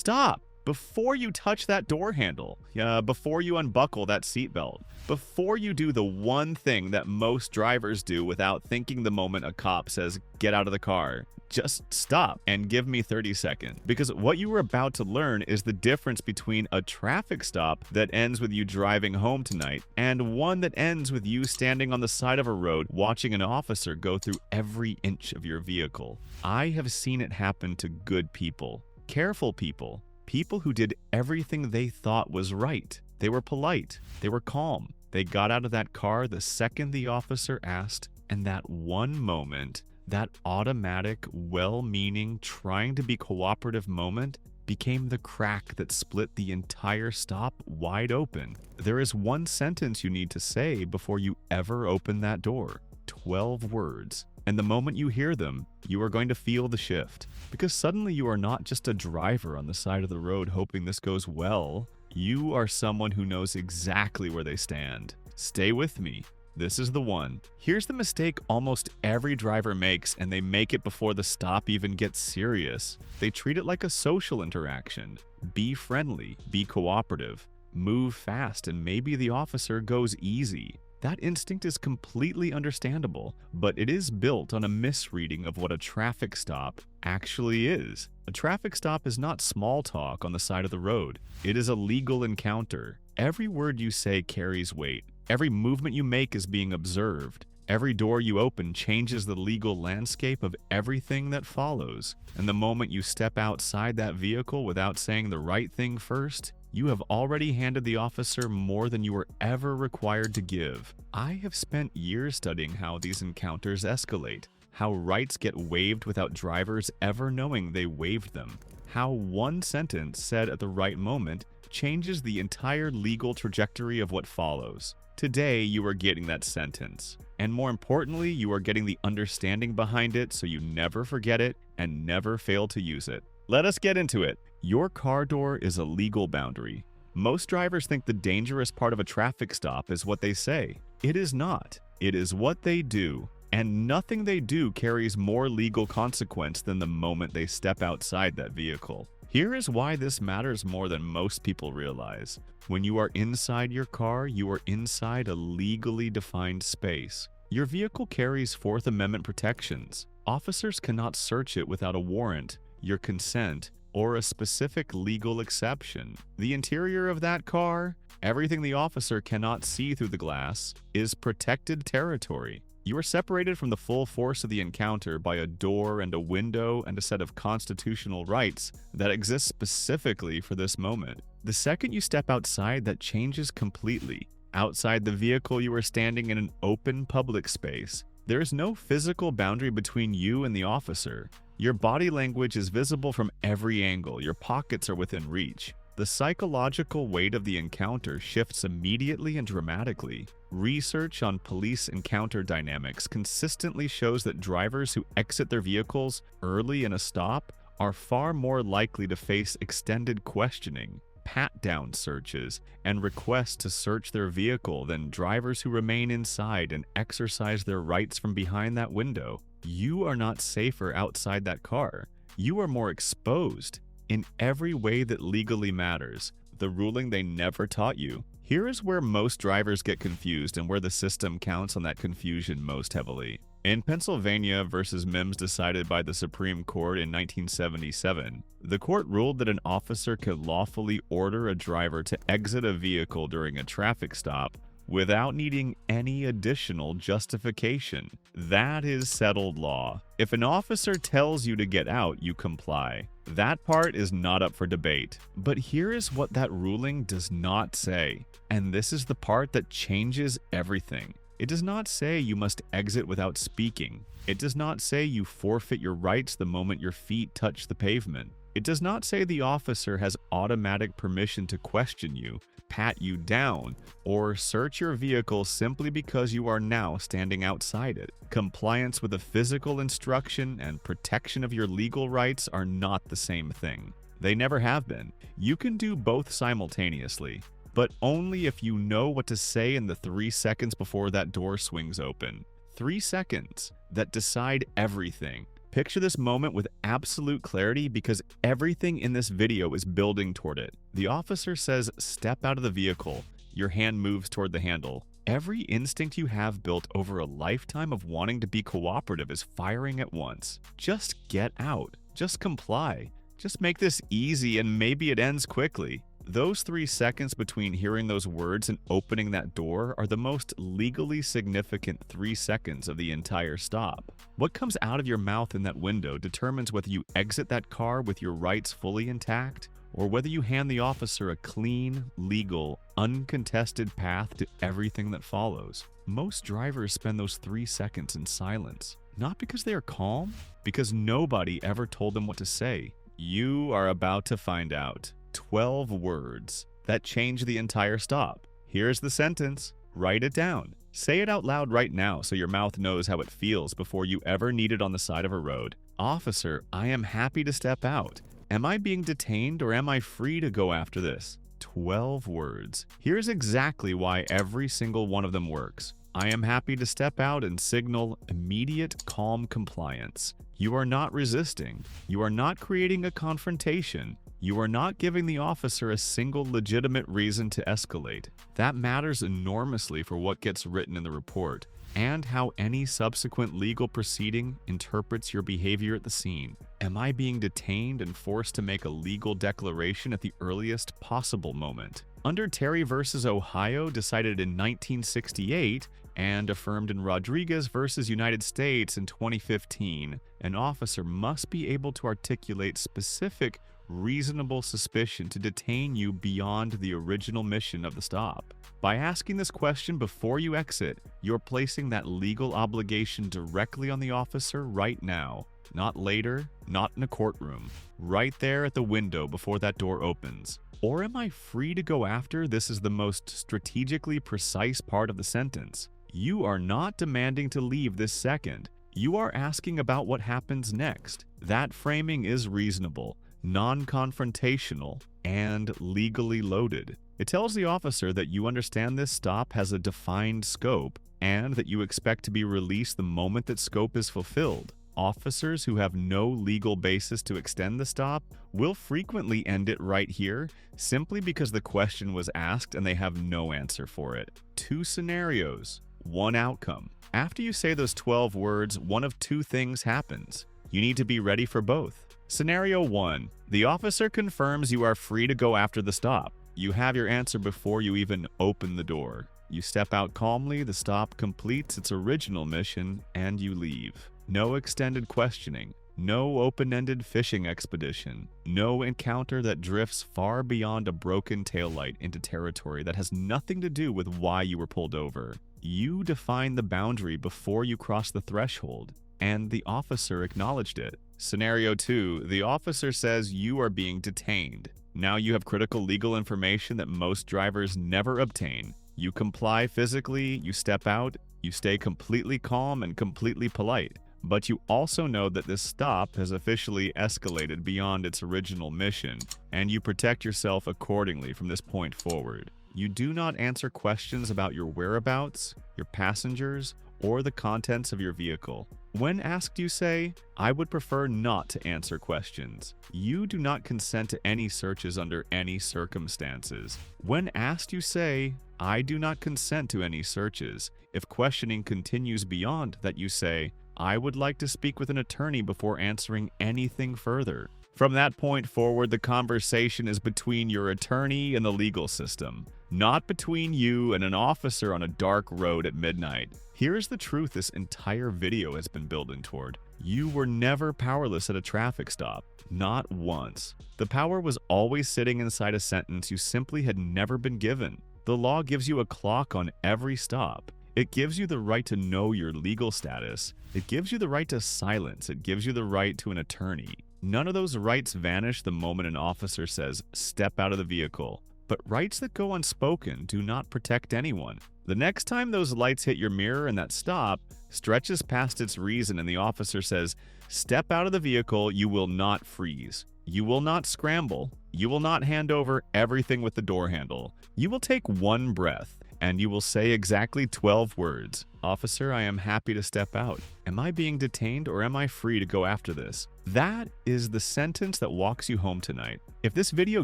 Stop! Before you touch that door handle, before you unbuckle that seatbelt, before you do the one thing that most drivers do without thinking the moment a cop says, get out of the car, just stop and give me 30 seconds. Because what you are about to learn is the difference between a traffic stop that ends with you driving home tonight and one that ends with you standing on the side of a road watching an officer go through every inch of your vehicle. I have seen it happen to good people, careful people, people who did everything they thought was right. They were polite. They were calm. They got out of that car the second the officer asked, and that one moment, that automatic, well-meaning, trying to be cooperative moment became the crack that split the entire stop wide open. There is one sentence you need to say before you ever open that door. 12 words. And the moment you hear them, you are going to feel the shift. Because suddenly you are not just a driver on the side of the road hoping this goes well. You are someone who knows exactly where they stand. Stay with me. This is the one. Here's the mistake almost every driver makes, and they make it before the stop even gets serious. They treat it like a social interaction. Be friendly, be cooperative, move fast, and maybe the officer goes easy. That instinct is completely understandable, but it is built on a misreading of what a traffic stop actually is. A traffic stop is not small talk on the side of the road. It is a legal encounter. Every word you say carries weight. Every movement you make is being observed. Every door you open changes the legal landscape of everything that follows. And the moment you step outside that vehicle without saying the right thing first, you have already handed the officer more than you were ever required to give. I have spent years studying how these encounters escalate, how rights get waived without drivers ever knowing they waived them, how one sentence said at the right moment changes the entire legal trajectory of what follows. Today, you are getting that sentence. And more importantly, you are getting the understanding behind it so you never forget it and never fail to use it. Let us get into it. Your car door is a legal boundary. Most drivers think the dangerous part of a traffic stop is what they say. It is not. It is what they do. And nothing they do carries more legal consequence than the moment they step outside that vehicle. Here is why this matters more than most people realize. When you are inside your car, you are inside a legally defined space. Your vehicle carries Fourth Amendment protections. Officers cannot search it without a warrant, your consent, or a specific legal exception. The interior of that car, everything the officer cannot see through the glass, is protected territory. You are separated from the full force of the encounter by a door and a window and a set of constitutional rights that exist specifically for this moment. The second you step outside, that changes completely. Outside the vehicle, you are standing in an open public space. There is no physical boundary between you and the officer. Your body language is visible from every angle. Your pockets are within reach. The psychological weight of the encounter shifts immediately and dramatically. Research on police encounter dynamics consistently shows that drivers who exit their vehicles early in a stop are far more likely to face extended questioning, pat-down searches, and requests to search their vehicle than drivers who remain inside and exercise their rights from behind that window. You are not safer outside that car. You are more exposed in every way that legally matters, the ruling they never taught you. Here is where most drivers get confused and where the system counts on that confusion most heavily. In Pennsylvania versus Mimms, decided by the Supreme Court in 1977, the court ruled that an officer could lawfully order a driver to exit a vehicle during a traffic stop without needing any additional justification. That is settled law. If an officer tells you to get out, you comply. That part is not up for debate. But here is what that ruling does not say, and this is the part that changes everything. It does not say you must exit without speaking. It does not say you forfeit your rights the moment your feet touch the pavement. It does not say the officer has automatic permission to question you, pat you down, or search your vehicle simply because you are now standing outside it. Compliance with a physical instruction and protection of your legal rights are not the same thing. They never have been. You can do both simultaneously, but only if you know what to say in the 3 seconds before that door swings open. 3 seconds that decide everything. Picture this moment with absolute clarity because everything in this video is building toward it. The officer says, "Step out of the vehicle." Your hand moves toward the handle. Every instinct you have built over a lifetime of wanting to be cooperative is firing at once. Just get out. Just comply. Just make this easy and maybe it ends quickly. Those 3 seconds between hearing those words and opening that door are the most legally significant 3 seconds of the entire stop. What comes out of your mouth in that window determines whether you exit that car with your rights fully intact or whether you hand the officer a clean, legal, uncontested path to everything that follows. Most drivers spend those 3 seconds in silence, not because they are calm, because nobody ever told them what to say. You are about to find out. 12 words that change the entire stop. Here's the sentence. Write it down. Say it out loud right now so your mouth knows how it feels before you ever need it on the side of a road. Officer, I am happy to step out. Am I being detained or am I free to go after this? 12 words. Here's exactly why every single one of them works. I am happy to step out and signal immediate, calm compliance. You are not resisting. You are not creating a confrontation. You are not giving the officer a single legitimate reason to escalate. That matters enormously for what gets written in the report and how any subsequent legal proceeding interprets your behavior at the scene. Am I being detained and forced to make a legal declaration at the earliest possible moment? Under Terry versus Ohio, decided in 1968, and affirmed in Rodriguez versus United States in 2015, an officer must be able to articulate specific reasonable suspicion to detain you beyond the original mission of the stop. By asking this question before you exit, you're placing that legal obligation directly on the officer right now, not later, not in a courtroom, right there at the window before that door opens. Or am I free to go after? This is the most strategically precise part of the sentence. You are not demanding to leave this second. You are asking about what happens next. That framing is reasonable, non-confrontational, and legally loaded. It tells the officer that you understand this stop has a defined scope and that you expect to be released the moment that scope is fulfilled. Officers who have no legal basis to extend the stop will frequently end it right here simply because the question was asked and they have no answer for it. 2 scenarios, 1 outcome. After you say those 12 words, one of 2 things happens. You need to be ready for both. Scenario 1. The officer confirms you are free to go after the stop. You have your answer before you even open the door. You step out calmly, the stop completes its original mission, and you leave. No extended questioning. No open-ended fishing expedition. No encounter that drifts far beyond a broken taillight into territory that has nothing to do with why you were pulled over. You define the boundary before you cross the threshold, and the officer acknowledged it. Scenario 2, the officer says you are being detained. Now you have critical legal information that most drivers never obtain. You comply physically, you step out, you stay completely calm and completely polite. But you also know that this stop has officially escalated beyond its original mission, and you protect yourself accordingly from this point forward. You do not answer questions about your whereabouts, your passengers, or the contents of your vehicle. When asked, you say, I would prefer not to answer questions. You do not consent to any searches under any circumstances. When asked, you say, I do not consent to any searches. If questioning continues beyond that, you say, I would like to speak with an attorney before answering anything further. From that point forward, the conversation is between your attorney and the legal system, not between you and an officer on a dark road at midnight. Here's the truth this entire video has been building toward. You were never powerless at a traffic stop. Not once. The power was always sitting inside a sentence you simply had never been given. The law gives you a clock on every stop. It gives you the right to know your legal status. It gives you the right to silence. It gives you the right to an attorney. None of those rights vanish the moment an officer says, step out of the vehicle. But rights that go unspoken do not protect anyone. The next time those lights hit your mirror and that stop stretches past its reason and the officer says, step out of the vehicle, you will not freeze. You will not scramble. You will not hand over everything with the door handle. You will take one breath, and you will say exactly 12 words. Officer, I am happy to step out. Am I being detained or am I free to go after this? That is the sentence that walks you home tonight. If this video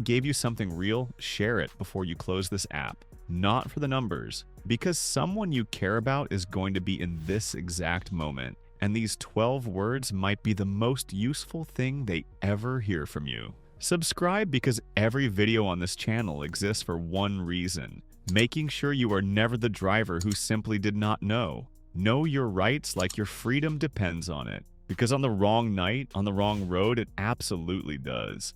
gave you something real, share it before you close this app. Not for the numbers, because someone you care about is going to be in this exact moment, and these 12 words might be the most useful thing they ever hear from you. Subscribe because every video on this channel exists for one reason: making sure you are never the driver who simply did not know. Know your rights like your freedom depends on it, because on the wrong night, on the wrong road, it absolutely does.